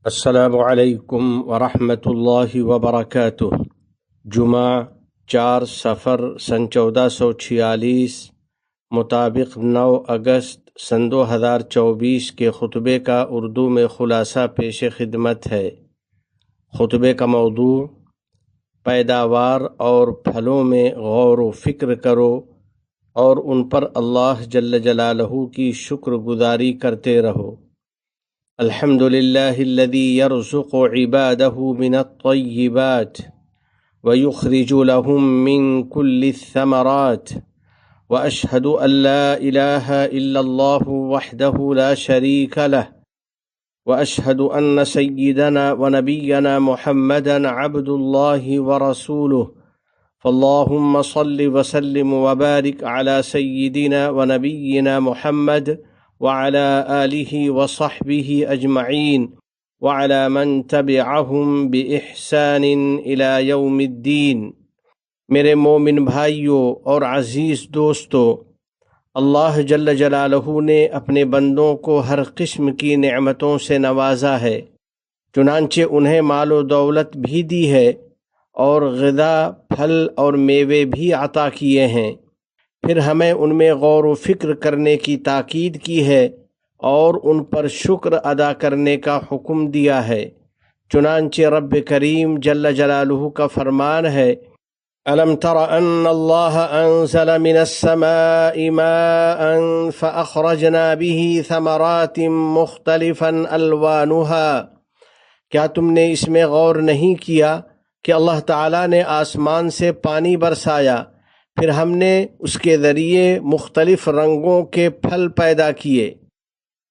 السلام علیکم ورحمۃ اللہ وبرکاتہ۔ جمعہ 4 صفر سن 1446 مطابق 9 اگست سن 2024 کے خطبے کا اردو میں خلاصہ پیش خدمت ہے۔ خطبے کا موضوع پیداوار اور پھلوں میں غور و فکر کرو اور ان پر اللہ جل جلالہ کی شکر گزاری کرتے رہو۔ الحمد للہ الذی یرزق عباده من الطیبات ویخرج لهم من كل الثمرات واشهد ان لا الہ الا اللہ وحدہ لا شریک لہ واشهد ان سیدنا ونبینا محمدا عبد اللہ ورسولہ فاللہم صل وسلم وبارک علی سیدنا ونبینا محمد وعلى آلہ وصحبہ اجمعین وعلى من تبعہم بإحسان الى یوم الدین۔ میرے مومن بھائیوں اور عزیز دوستو، اللہ جل جلالہ نے اپنے بندوں کو ہر قسم کی نعمتوں سے نوازا ہے، چنانچہ انہیں مال و دولت بھی دی ہے اور غذا، پھل اور میوے بھی عطا کیے ہیں۔ پھر ہمیں ان میں غور و فکر کرنے کی تاکید کی ہے اور ان پر شکر ادا کرنے کا حکم دیا ہے۔ چنانچہ رب کریم جل جلالہ کا فرمان ہے: أَلَمْ تَرَ أَنَّ اللَّهَ أَنزَلَ مِنَ السَّمَاءِ مَاءً فَأَخْرَجْنَا بِهِ ثَمَرَاتٍ مُخْتَلِفًا أَلْوَانُهَا۔ کیا تم نے اس میں غور نہیں کیا کہ اللہ تعالیٰ نے آسمان سے پانی برسایا، پھر ہم نے اس کے ذریعے مختلف رنگوں کے پھل پیدا کیے۔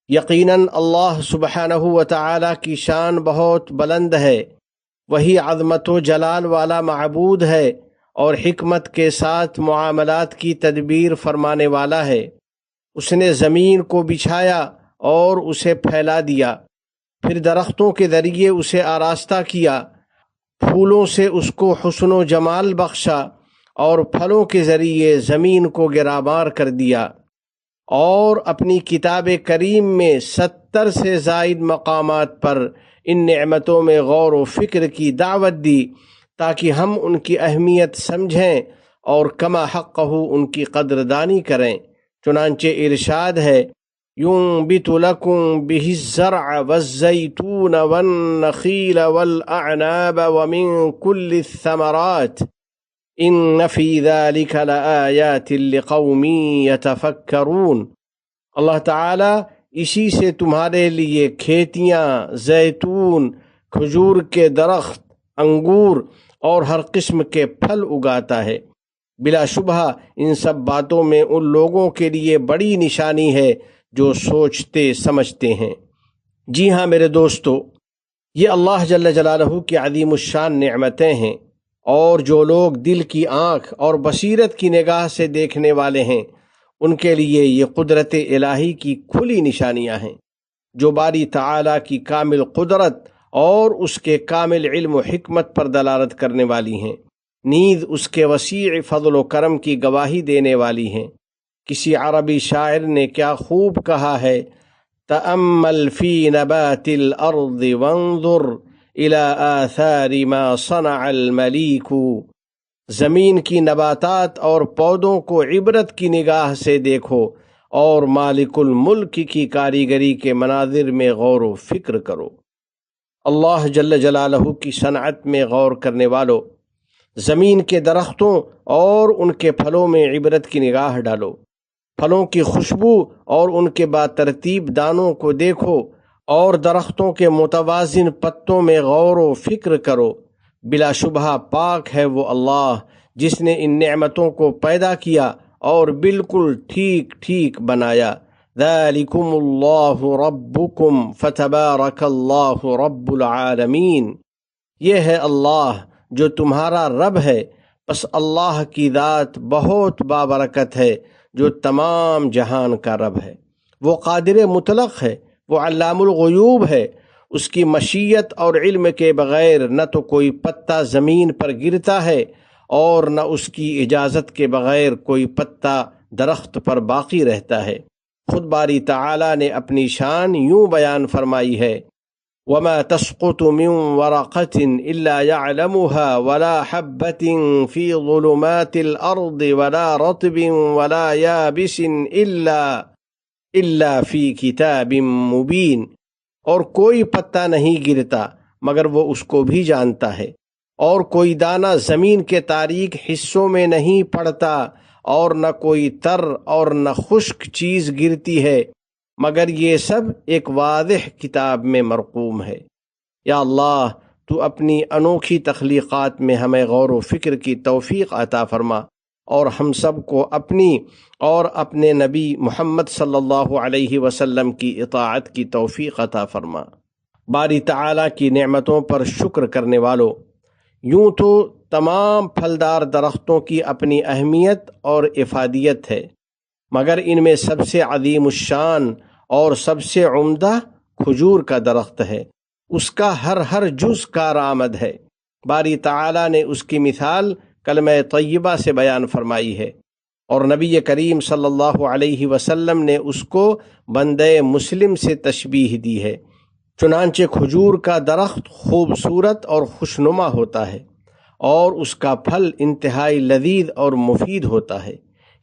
یقیناً اللہ سبحانہ و تعالیٰ کی شان بہت بلند ہے، وہی عظمت و جلال والا معبود ہے اور حکمت کے ساتھ معاملات کی تدبیر فرمانے والا ہے۔ اس نے زمین کو بچھایا اور اسے پھیلا دیا، پھر درختوں کے ذریعے اسے آراستہ کیا، پھولوں سے اس کو حسن و جمال بخشا اور پھلوں کے ذریعے زمین کو گرامار کر دیا، اور اپنی کتاب کریم میں 70 سے زائد مقامات پر ان نعمتوں میں غور و فکر کی دعوت دی تاکہ ہم ان کی اہمیت سمجھیں اور کما حقہ ان کی قدردانی کریں۔ چنانچہ ارشاد ہے: ينبت لكم به الزرع والزيتون والنخيل والأعناب ومن كل الثمرات ان فی ذلک لآیات لقوم یتفکرون۔ اللہ تعالیٰ اسی سے تمہارے لیے کھیتیاں، زیتون، کھجور کے درخت، انگور اور ہر قسم کے پھل اگاتا ہے۔ بلا شبہ ان سب باتوں میں ان لوگوں کے لیے بڑی نشانی ہے جو سوچتے سمجھتے ہیں۔ جی ہاں میرے دوستو، یہ اللہ جل جلالہ کی عظیم الشان نعمتیں ہیں، اور جو لوگ دل کی آنکھ اور بصیرت کی نگاہ سے دیکھنے والے ہیں ان کے لیے یہ قدرت الہی کی کھلی نشانیاں ہیں، جو باری تعالیٰ کی کامل قدرت اور اس کے کامل علم و حکمت پر دلالت کرنے والی ہیں، نیز اس کے وسیع فضل و کرم کی گواہی دینے والی ہیں۔ کسی عربی شاعر نے کیا خوب کہا ہے: تأمل فی نبات الارض وانظر الى آثار ما صنع الملیک۔ زمین کی نباتات اور پودوں کو عبرت کی نگاہ سے دیکھو اور مالک الملک کی کاریگری کے مناظر میں غور و فکر کرو۔ اللہ جل جلالہ کی صنعت میں غور کرنے والو، زمین کے درختوں اور ان کے پھلوں میں عبرت کی نگاہ ڈالو، پھلوں کی خوشبو اور ان کے باترتیب دانوں کو دیکھو اور درختوں کے متوازن پتوں میں غور و فکر کرو۔ بلا شبہ پاک ہے وہ اللہ جس نے ان نعمتوں کو پیدا کیا اور بالکل ٹھیک ٹھیک بنایا۔ ذالکم اللہ ربکم فتبارک اللہ رب العالمین۔ یہ ہے اللہ جو تمہارا رب ہے، پس اللہ کی ذات بہت بابرکت ہے جو تمام جہان کا رب ہے۔ وہ قادر مطلق ہے، وہ علام الغیوب ہے۔ اس کی مشیت اور علم کے بغیر نہ تو کوئی پتا زمین پر گرتا ہے اور نہ اس کی اجازت کے بغیر کوئی پتا درخت پر باقی رہتا ہے۔ خود باری تعالیٰ نے اپنی شان یوں بیان فرمائی ہے: وما تسقط من ورقة إلا يعلمها ولا حبة في ظلمات الأرض ولا رطب ولا يابس إلا في كتاب مبين، اور کوئی پتا نہیں گرتا مگر وہ اس کو بھی جانتا ہے، اور کوئی دانہ زمین کے تاریک حصوں میں نہیں پڑتا، اور نہ کوئی تر اور نہ خشک چیز گرتی ہے مگر یہ سب ایک واضح کتاب میں مرقوم ہے۔ یا اللہ، تو اپنی انوکھی تخلیقات میں ہمیں غور و فکر کی توفیق عطا فرما، اور ہم سب کو اپنی اور اپنے نبی محمد صلی اللہ علیہ وسلم کی اطاعت کی توفیق عطا فرما۔ باری تعالیٰ کی نعمتوں پر شکر کرنے والوں، یوں تو تمام پھلدار درختوں کی اپنی اہمیت اور افادیت ہے، مگر ان میں سب سے عظیم الشان اور سب سے عمدہ کھجور کا درخت ہے، اس کا ہر جز کارآمد ہے۔ باری تعالیٰ نے اس کی مثال کلمہ طیبہ سے بیان فرمائی ہے، اور نبی کریم صلی اللہ علیہ وسلم نے اس کو بندے مسلم سے تشبیہ دی ہے۔ چنانچہ کھجور کا درخت خوبصورت اور خوشنما ہوتا ہے، اور اس کا پھل انتہائی لذیذ اور مفید ہوتا ہے۔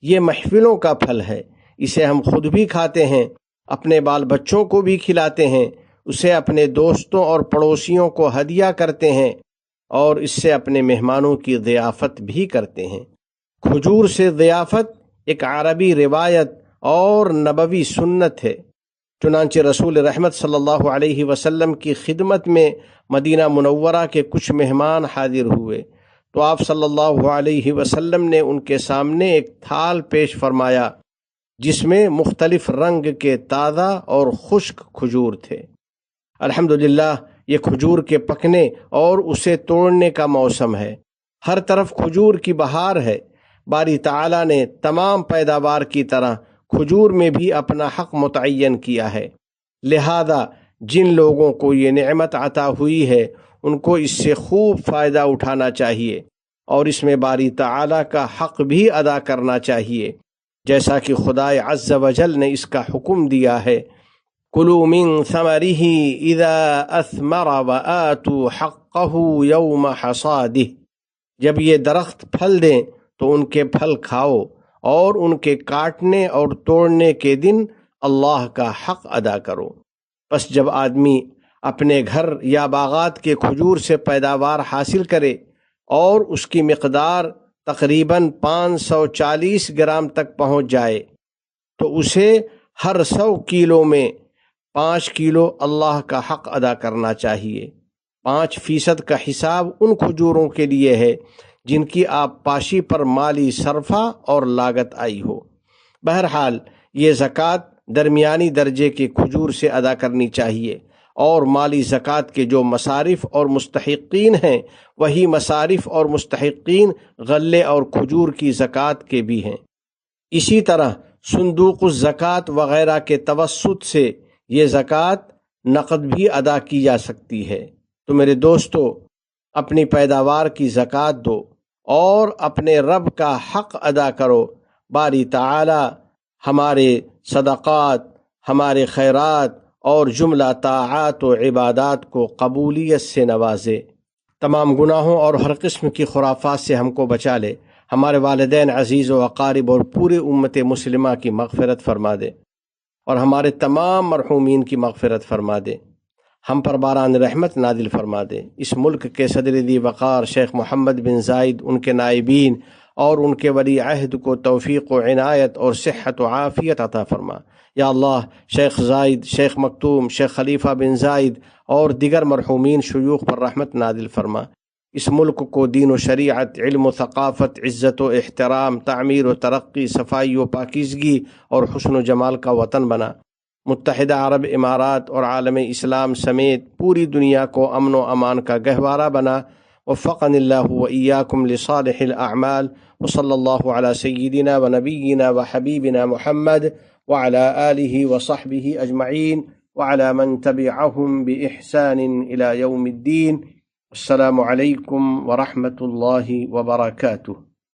یہ محفلوں کا پھل ہے، اسے ہم خود بھی کھاتے ہیں، اپنے بال بچوں کو بھی کھلاتے ہیں، اسے اپنے دوستوں اور پڑوسیوں کو ہدیہ کرتے ہیں، اور اس سے اپنے مہمانوں کی ضیافت بھی کرتے ہیں۔ کھجور سے ضیافت ایک عربی روایت اور نبوی سنت ہے۔ چنانچہ رسول رحمت صلی اللہ علیہ وسلم کی خدمت میں مدینہ منورہ کے کچھ مہمان حاضر ہوئے تو آپ صلی اللہ علیہ وسلم نے ان کے سامنے ایک تھال پیش فرمایا جس میں مختلف رنگ کے تازہ اور خشک کھجور تھے۔ الحمدللہ، یہ کھجور کے پکنے اور اسے توڑنے کا موسم ہے، ہر طرف کھجور کی بہار ہے۔ باری تعالیٰ نے تمام پیداوار کی طرح کھجور میں بھی اپنا حق متعین کیا ہے، لہذا جن لوگوں کو یہ نعمت عطا ہوئی ہے ان کو اس سے خوب فائدہ اٹھانا چاہیے، اور اس میں باری تعالیٰ کا حق بھی ادا کرنا چاہیے، جیسا کہ خدائے عز و جل نے اس کا حکم دیا ہے، کلوا من ثمرہ اذا اثمر وآتوا حقہ یوم حصادہ، جب یہ درخت پھل دیں تو ان کے پھل کھاؤ، اور ان کے کاٹنے اور توڑنے کے دن اللہ کا حق ادا کرو۔ پس جب آدمی اپنے گھر یا باغات کے کھجور سے پیداوار حاصل کرے اور اس کی مقدار تقریباً 540 گرام تک پہنچ جائے تو اسے ہر 100 کیلو میں 5 کیلو اللہ کا حق ادا کرنا چاہیے۔ 5% کا حساب ان کھجوروں کے لیے ہے جن کی آپ پاشی پر مالی صرفہ اور لاگت آئی ہو۔ بہرحال یہ زکوٰۃ درمیانی درجے کے کھجور سے ادا کرنی چاہیے، اور مالی زکوٰۃ کے جو مصارف اور مستحقین ہیں وہی مصارف اور مستحقین غلے اور کھجور کی زکوٰۃ کے بھی ہیں۔ اسی طرح صندوق الزکوٰۃ وغیرہ کے توسط سے یہ زکوٰۃ نقد بھی ادا کی جا سکتی ہے۔ تو میرے دوستو، اپنی پیداوار کی زکوٰۃ دو اور اپنے رب کا حق ادا کرو۔ باری تعالی ہمارے صدقات، ہمارے خیرات اور جملہ طاعات و عبادات کو قبولیت سے نوازے، تمام گناہوں اور ہر قسم کی خرافات سے ہم کو بچا لے، ہمارے والدین عزیز و اقارب اور پورے امت مسلمہ کی مغفرت فرما دے، اور ہمارے تمام مرحومین کی مغفرت فرما دے، ہم پر باران رحمت نازل فرما دے۔ اس ملک کے صدر ذی وقار شیخ محمد بن زائد، ان کے نائبین اور ان کے ولی عہد کو توفیق و عنایت اور صحت و عافیت عطا فرما۔ یا اللہ، شیخ زائد، شیخ مکتوم، شیخ خلیفہ بن زائد اور دیگر مرحومین شیوخ پر رحمت نازل فرما۔ اس ملک کو دین و شریعت، علم و ثقافت، عزت و احترام، تعمیر و ترقی، صفائی و پاکیزگی اور حسن و جمال کا وطن بنا۔ متحدہ عرب امارات اور عالم اسلام سمیت پوری دنیا کو امن و امان کا گہوارہ بنا۔ وفقنی اللہ و ایاکم لصالح الاعمال، وصلی اللہ علی سیدنا و نبینا و حبیبنا محمد وعلى آلہ وصحبہ اجمعین وعلى من تبعهم بإحسان إلى يوم الدین۔ السلام علیکم ورحمۃ اللہ وبرکاتہ۔